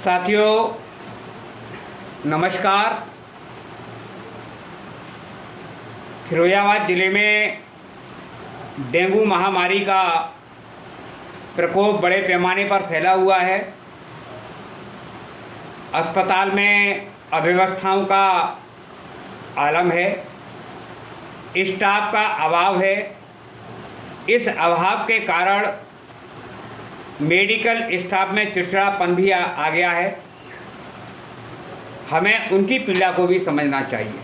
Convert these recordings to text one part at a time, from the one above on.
साथियों नमस्कार। फिरोजाबाद ज़िले में डेंगू महामारी का प्रकोप बड़े पैमाने पर फैला हुआ है। अस्पताल में अव्यवस्थाओं का आलम है, स्टाफ का अभाव है। इस अभाव के कारण मेडिकल स्टाफ में चिड़चिड़ापन भी आ गया है। हमें उनकी पीड़ा को भी समझना चाहिए।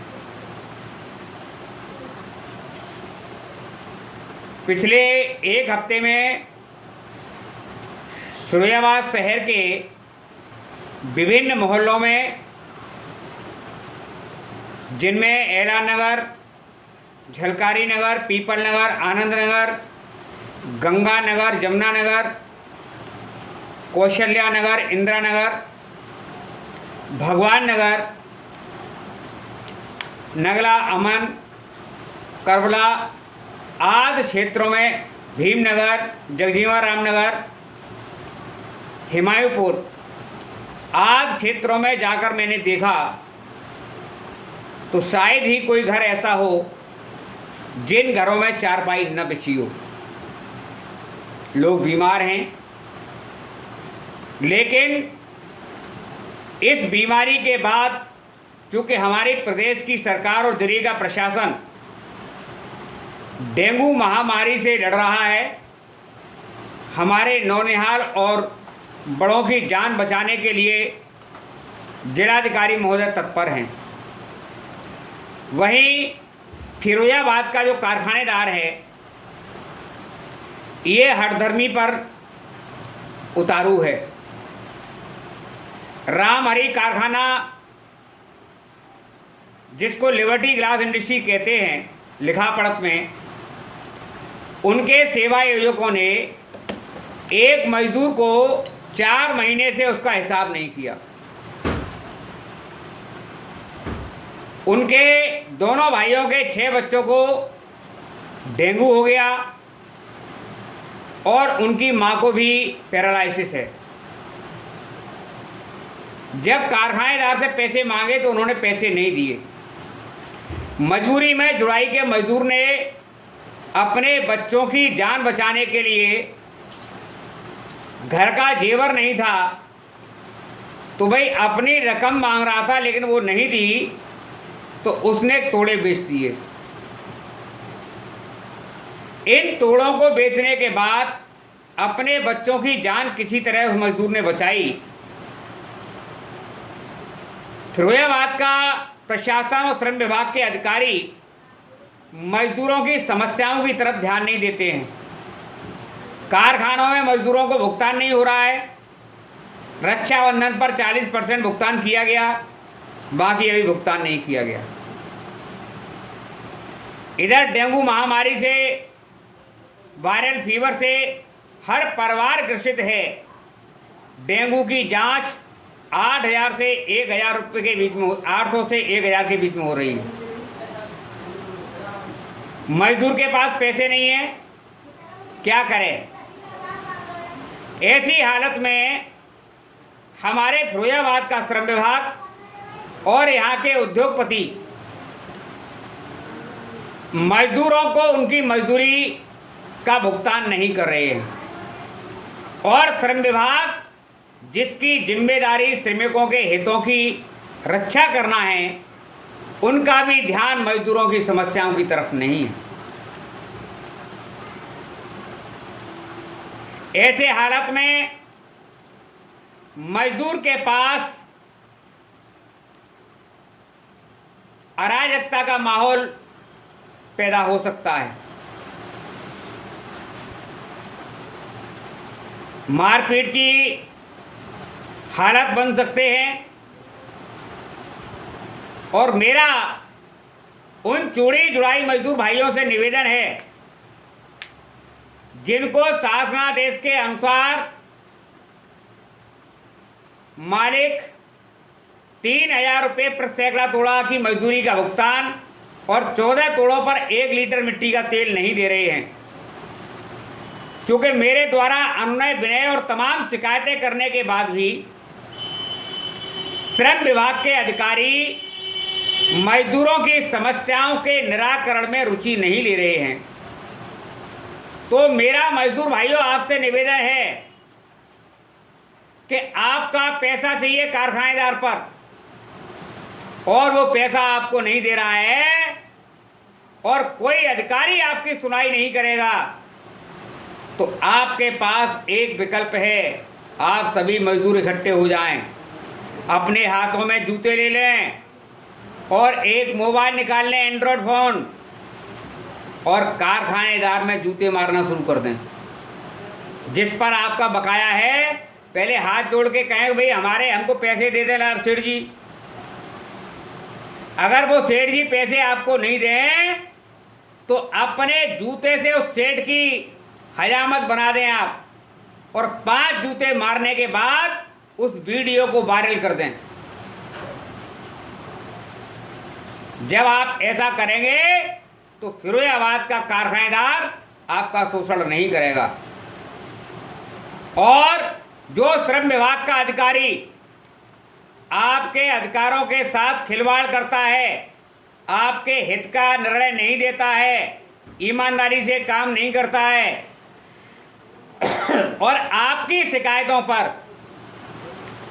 पिछले एक हफ्ते में फिरोजाबाद शहर के विभिन्न मोहल्लों में, जिनमें एला नगर, झलकारी नगर, पीपल नगर, आनंद नगर, गंगा नगर, जमुना नगर, कौशल्या नगर, इंदिरा नगर, भगवान नगर, नगला, अमन, करबला आदि क्षेत्रों में, भीमनगर, जगजीवन राम नगर, हिमायूपुर आदि क्षेत्रों में जाकर मैंने देखा तो शायद ही कोई घर ऐसा हो जिन घरों में चारपाई न बिछी हो। लोग बीमार हैं, लेकिन इस बीमारी के बाद चूँकि हमारे प्रदेश की सरकार और जिले का प्रशासन डेंगू महामारी से लड़ रहा है, हमारे नौनिहाल और बड़ों की जान बचाने के लिए जिलाधिकारी महोदय तत्पर हैं। वहीं फिरोजाबाद का जो कारखानेदार है, ये हठधर्मी पर उतारू है। राम हरी कारखाना, जिसको लिबर्टी ग्लास इंडस्ट्री कहते हैं लिखा पढ़त में, उनके सेवा आयोजकों ने एक मजदूर को 4 महीने से उसका हिसाब नहीं किया। उनके दोनों भाइयों के 6 बच्चों को डेंगू हो गया और उनकी मां को भी पैरालिसिस है। जब कारखानेदार से पैसे मांगे तो उन्होंने पैसे नहीं दिए। मजबूरी में जुड़ाई के मजदूर ने अपने बच्चों की जान बचाने के लिए, घर का जेवर नहीं था तो भाई अपनी रकम मांग रहा था, लेकिन वो नहीं दी तो उसने तोड़े बेच दिए। इन तोड़ों को बेचने के बाद अपने बच्चों की जान किसी तरह उस मजदूर ने बचाई। फिरोजाबाद का प्रशासन और श्रम विभाग के अधिकारी मजदूरों की समस्याओं की तरफ ध्यान नहीं देते हैं। कारखानों में मजदूरों को भुगतान नहीं हो रहा है। रक्षाबंधन पर 40% भुगतान किया गया, बाकी अभी भुगतान नहीं किया गया। इधर डेंगू महामारी से, वायरल फीवर से हर परिवार ग्रसित है। डेंगू की जांच 8,000 से 1,000 रुपये के बीच में, 800 से 1,000 के बीच में हो रही है। मजदूर के पास पैसे नहीं है, क्या करें? ऐसी हालत में हमारे फिरोजाबाद का श्रम विभाग और यहाँ के उद्योगपति मजदूरों को उनकी मजदूरी का भुगतान नहीं कर रहे हैं, और श्रम विभाग जिसकी जिम्मेदारी श्रमिकों के हितों की रक्षा करना है, उनका भी ध्यान मजदूरों की समस्याओं की तरफ नहीं है। ऐसे हालत में मजदूर के पास अराजकता का माहौल पैदा हो सकता है। मारपीट की हालत बन सकते हैं। और मेरा उन चूड़ी जुड़ाई मजदूर भाइयों से निवेदन है, जिनको शासनादेश के अनुसार मालिक 3,000 रुपये प्रति सैकड़ा तोड़ा की मजदूरी का भुगतान और 14 तोड़ों पर 1 लीटर मिट्टी का तेल नहीं दे रहे हैं। चूँकि मेरे द्वारा अनुनय विनय और तमाम शिकायतें करने के बाद भी श्रम विभाग के अधिकारी मजदूरों की समस्याओं के निराकरण में रुचि नहीं ले रहे हैं। तो मेरा मजदूर भाइयों आपसे निवेदन है कि आपका पैसा चाहिए कारखानेदार पर और वो पैसा आपको नहीं दे रहा है और कोई अधिकारी आपकी सुनाई नहीं करेगा, तो आपके पास एक विकल्प है। आप सभी मजदूर इकट्ठे हो जाएं, अपने हाथों में जूते ले लें और एक मोबाइल निकाल लें, एंड्रॉयड फ़ोन, और कारखानेदार में जूते मारना शुरू कर दें। जिस पर आपका बकाया है पहले हाथ जोड़ के कहें भाई हमको पैसे दे देना सेठ जी। अगर वो सेठ जी पैसे आपको नहीं दें तो अपने जूते से उस सेठ की हजामत बना दें आप, और 5 जूते मारने के बाद उस वीडियो को वायरल कर दें। जब आप ऐसा करेंगे तो फिरोजाबाद का कारखानेदार आपका शोषण नहीं करेगा। और जो श्रम विभाग का अधिकारी आपके अधिकारों के साथ खिलवाड़ करता है, आपके हित का निर्णय नहीं देता है, ईमानदारी से काम नहीं करता है और आपकी शिकायतों पर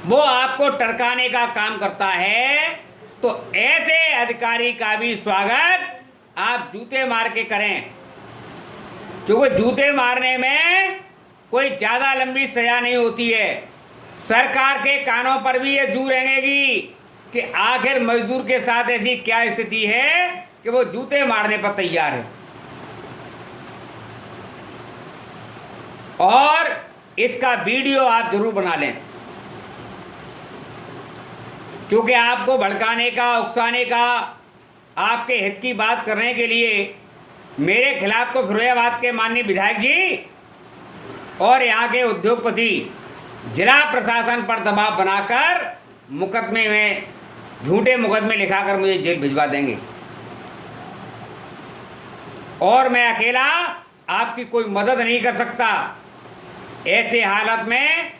वो आपको टरकाने का काम करता है, तो ऐसे अधिकारी का भी स्वागत आप जूते मार के करें। क्योंकि जूते मारने में कोई ज़्यादा लंबी सज़ा नहीं होती है। सरकार के कानों पर भी ये जू रहेगी कि आखिर मजदूर के साथ ऐसी क्या स्थिति है कि वो जूते मारने पर तैयार है। और इसका वीडियो आप जरूर बना लें, क्योंकि आपको भड़काने का, उकसाने का, आपके हित की बात करने के लिए मेरे खिलाफ तो फिरोजाबाद के माननीय विधायक जी और यहाँ के उद्योगपति जिला प्रशासन पर दबाव बनाकर मुकदमे में, झूठे मुकदमे लिखाकर मुझे जेल भिजवा देंगे और मैं अकेला आपकी कोई मदद नहीं कर सकता। ऐसे हालत में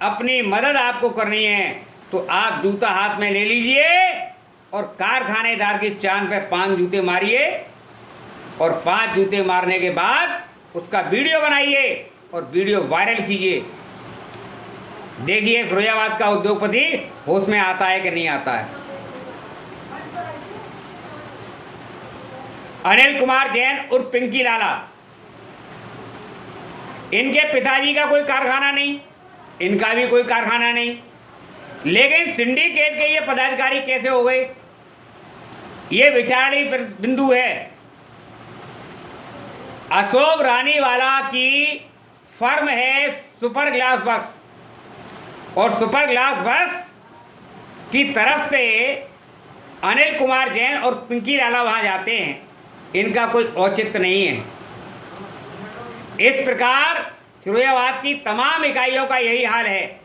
अपनी मदद आपको करनी है तो आप जूता हाथ में ले लीजिए और कारखानेदार की चांद पे 5 जूते मारिए और 5 जूते मारने के बाद उसका वीडियो बनाइए और वीडियो वायरल कीजिए। देखिए फिरोजाबाद का उद्योगपति होश में आता है कि नहीं आता है। अनिल कुमार जैन उर्फ पिंकी लाला, इनके पिताजी का कोई कारखाना नहीं, इनका भी कोई कारखाना नहीं, लेकिन सिंडिकेट के ये पदाधिकारी कैसे हो गए, ये विचारणीय बिंदु है। अशोक रानीवाला की फर्म है सुपर ग्लास वर्क्स, और सुपर ग्लास वर्क्स की तरफ से अनिल कुमार जैन और पिंकी लाला वहाँ जाते हैं, इनका कोई औचित्य नहीं है। इस प्रकार फिरोजाबाद की तमाम इकाइयों का यही हाल है।